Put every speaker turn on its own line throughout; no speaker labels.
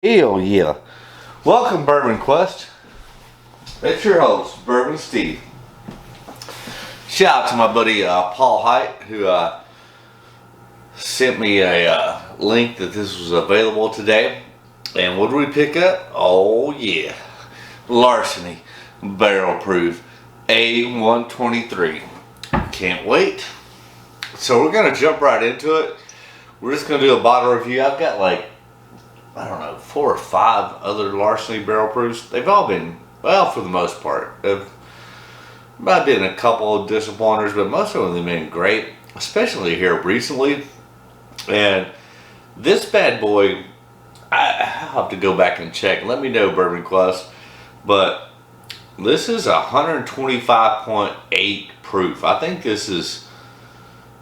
Hell yeah. Welcome, Bourbon Quest. It's your host, Bourbon Steve. Shout out to my buddy Paul Height, who sent me a link that this was available today. And what did we pick up? Oh yeah. Larceny Barrel Proof A123. Can't wait. So we're going to jump right into it. We're just going to do a bottle review. I've got like, I don't know, 4 or 5 other Larceny Barrel Proofs. They've all been, well, for the most part. There might have been a couple of disappointers, but most of them have been great, especially here recently. And this bad boy, I'll have to go back and check. Let me know, Bourbon Quest. But this is 125.8 proof. I think this is,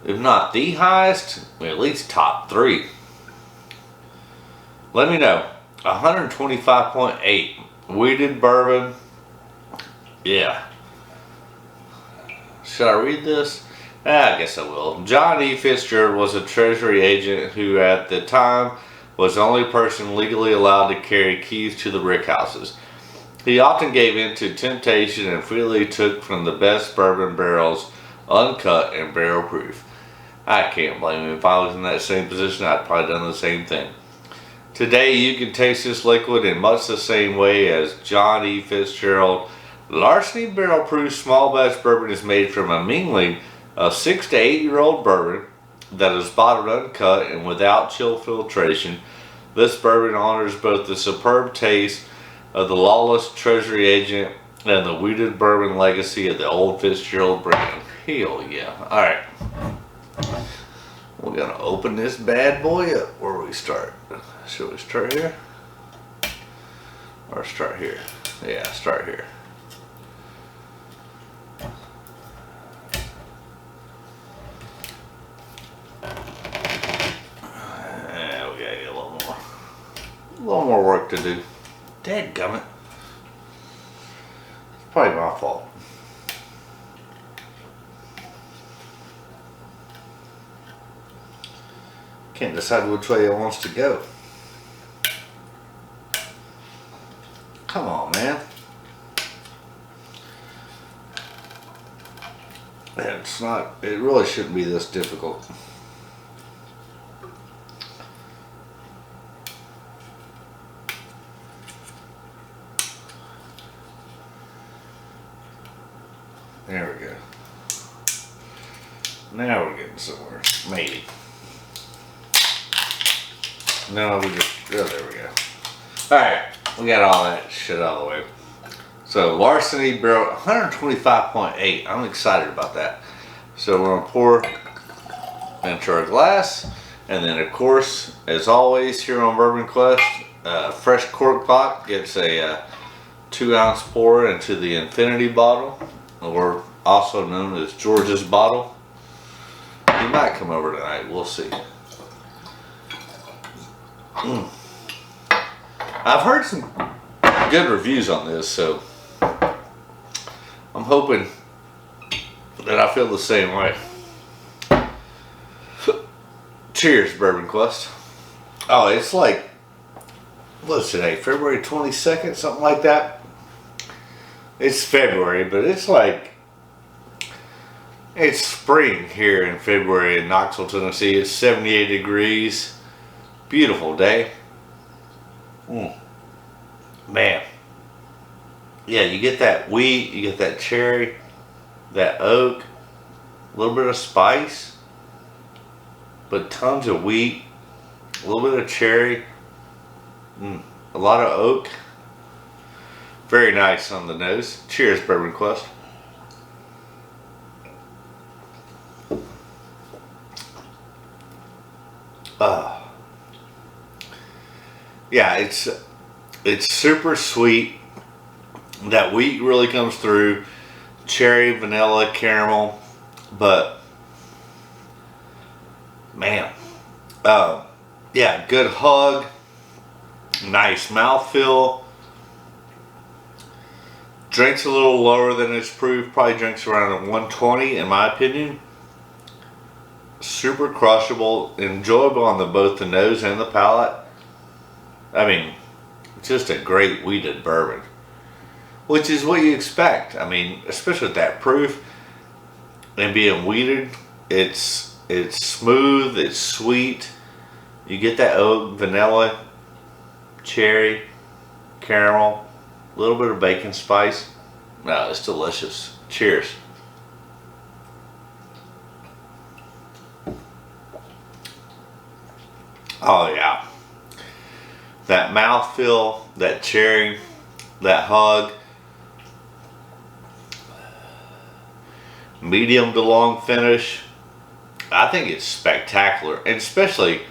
if not the highest, at least top 3. Let me know. 125.8. Wheated bourbon. Yeah. Should I read this? I guess I will. John E. Fitzgerald was a Treasury agent who at the time was the only person legally allowed to carry keys to the brick houses. He often gave in to temptation and freely took from the best bourbon barrels, uncut and barrel proof. I can't blame him. If I was in that same position, I'd probably done the same thing. Today you can taste this liquid in much the same way as John E. Fitzgerald. Larceny Barrel Proof Small Batch Bourbon is made from a mingling of 6 to 8 year old bourbon that is bottled uncut and without chill filtration. This bourbon honors both the superb taste of the lawless Treasury agent and the wheated bourbon legacy of the old Fitzgerald brand. Hell yeah. Alright. We're going to open this bad boy up. Where do we start? Should we start here? Or start here? Yeah, start here. Yeah, we gotta get a little more. A little more work to do. Dadgummit. It's probably my fault. Can't decide which way it wants to go. Come on, man. It's not, it really shouldn't be this difficult. There we go. Now we're getting somewhere. Maybe. No, we just, oh, there we go. Alright, we got all that shit out of the way. So, Larceny Barrel, 125.8. I'm excited about that. So, we're going to pour into our glass. And then, of course, as always, here on Bourbon Quest, fresh cork pot gets a 2-ounce pour into the infinity bottle, or also known as George's bottle. He might come over tonight. We'll see. I've heard some good reviews on this, so I'm hoping that I feel the same way. Cheers, Bourbon Quest. Oh, it's like, what's today? February 22nd, something like that. It's February, but it's like, it's spring here in February in Knoxville, Tennessee. It's 78 degrees. Beautiful day. Man. Yeah, you get that wheat, you get that cherry, that oak, a little bit of spice, but tons of wheat, a little bit of cherry, a lot of oak. Very nice on the nose. Cheers, Bourbon Quest. Yeah, it's super sweet. That wheat really comes through. Cherry, vanilla, caramel, but man, yeah, good hug, nice mouthfeel. Drinks a little lower than its proof. Probably drinks around a 120 in my opinion. Super crushable, enjoyable on both the nose and the palate. I mean, Just a great wheated bourbon, which is what you expect. I mean, especially with that proof and being wheated, it's smooth, it's sweet. You get that oak, vanilla, cherry, caramel, a little bit of bacon spice. No, it's delicious. Cheers. Oh yeah. That mouthfeel, that cherry, that hug. Medium to long finish. I think it's spectacular. And especially,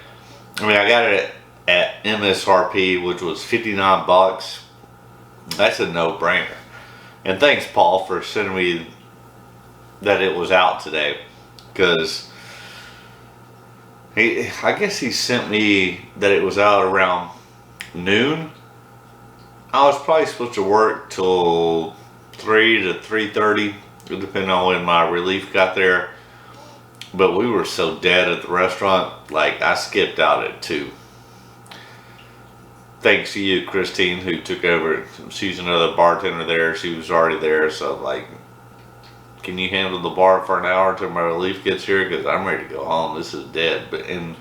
I mean, I got it at MSRP, which was $59. That's a no-brainer. And thanks, Paul, for sending me that it was out today. Because I guess he sent me that it was out around noon. I was probably supposed to work till 3 to 3:30, depending on when my relief got there. But we were so dead at the restaurant, like I skipped out at 2. Thanks to you, Christine, who took over. She's another bartender there. She was already there, so like, can you handle the bar for an hour till my relief gets here? Because I'm ready to go home. This is dead. But and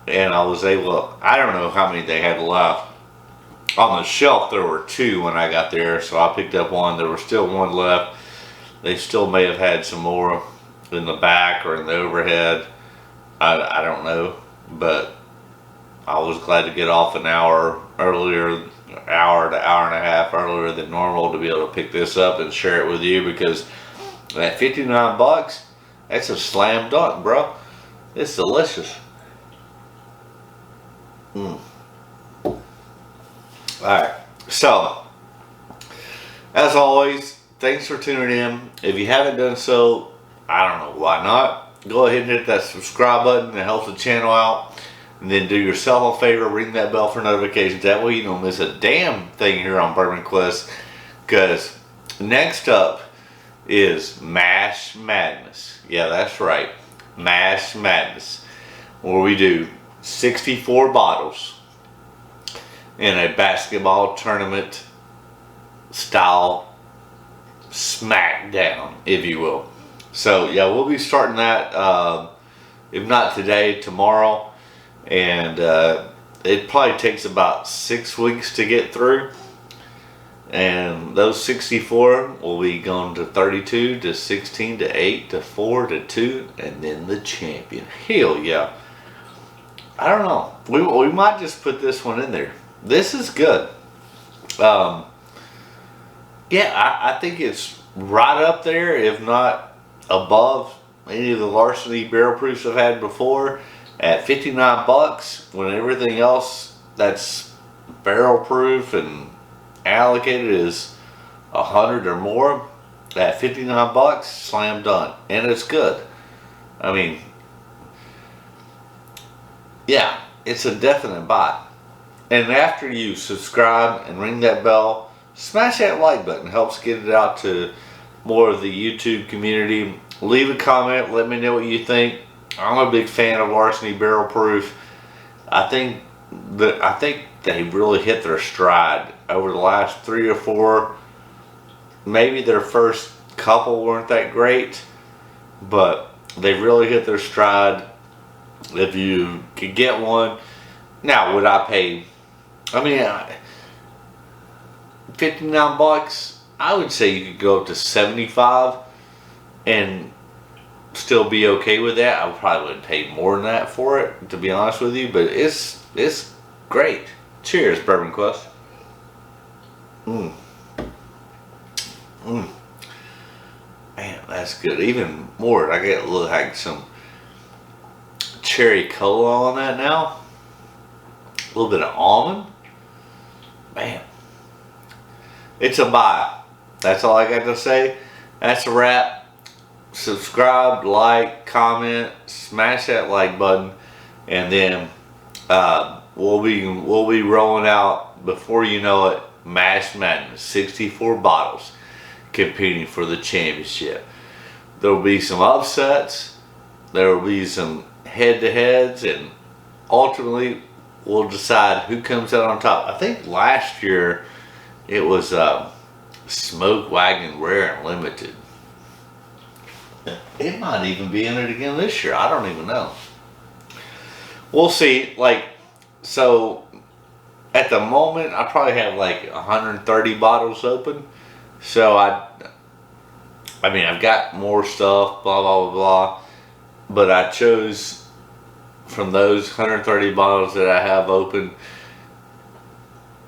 I was able. I don't know how many they had left. On the shelf there were 2 when I got there, so I picked up 1. There was still 1 left. They still may have had some more in the back or in the overhead. I don't know, but I was glad to get off an hour earlier, hour to hour and a half earlier than normal to be able to pick this up and share it with you, because at $59, that's a slam dunk, bro. It's delicious. Alright, so as always, thanks for tuning in. If you haven't done so, I don't know why not. Go ahead and hit that subscribe button. It helps the channel out. And then do yourself a favor, ring that bell for notifications. That way you don't miss a damn thing here on Bourbon Quest. Because next up is Mash Madness. Yeah, that's right. Mash Madness. Where we do 64 bottles in a basketball tournament style smackdown, if you will. So yeah, we'll be starting that, if not today, tomorrow. And it probably takes about 6 weeks to get through. And those 64 will be going to 32 to 16 to 8 to 4 to 2, and then the champion. Hell yeah. I don't know. We might just put this one in there. This is good. Yeah, I think it's right up there, if not above any of the Larceny barrel proofs I've had before. At $59, when everything else that's barrel proof and allocated is 100 or more, at $59, slam dunk, and it's good. I mean, yeah, it's a definite buy. And after you subscribe and ring that bell, smash that like button. It helps get it out to more of the YouTube community. Leave a comment. Let me know what you think. I'm a big fan of Larceny Barrel Proof. I think they really hit their stride over the last 3 or 4. Maybe their first couple weren't that great, but they really hit their stride. If you could get one, now would I pay? I mean, $59. I would say you could go up to 75 and still be okay with that. I probably wouldn't pay more than that for it, to be honest with you, but it's great. Cheers, Bourbon Quest. Man, that's good. Even more, I get a little like some cherry cola on that now. A little bit of almond. Man, it's a buy. That's all I got to say. That's a wrap. Subscribe, like, comment, smash that like button, and then we'll be rolling out, before you know it, Mash Madness, 64 bottles competing for the championship. There will be some upsets, there will be some head-to-heads, and ultimately will decide who comes out on top. I think last year it was Smoke Wagon Rare and Limited. It might even be in it again this year. I don't even know. We'll see. Like, so at the moment, I probably have like 130 bottles open. So I mean, I've got more stuff, blah, blah, blah, blah. But I chose from those 130 bottles that I have open.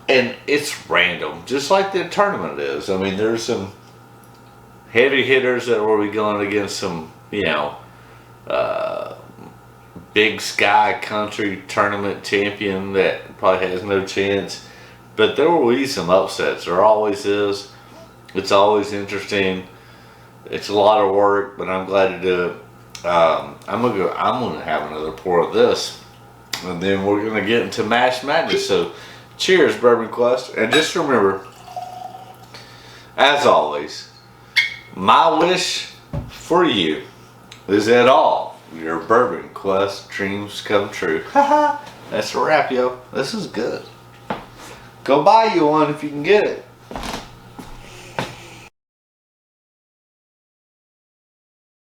And it's random, just like the tournament is. I mean, there's some heavy hitters that will be going against some, you know, Big Sky Country Tournament champion that probably has no chance. But there will be some upsets. There always is. It's always interesting. It's a lot of work, but I'm glad to do it. I'm gonna have another pour of this, and then we're gonna get into March Madness. So, cheers, Bourbon Quest, and just remember, as always, my wish for you is that all your Bourbon Quest dreams come true. Haha, that's a wrap, yo. This is good. Go buy you one if you can get it.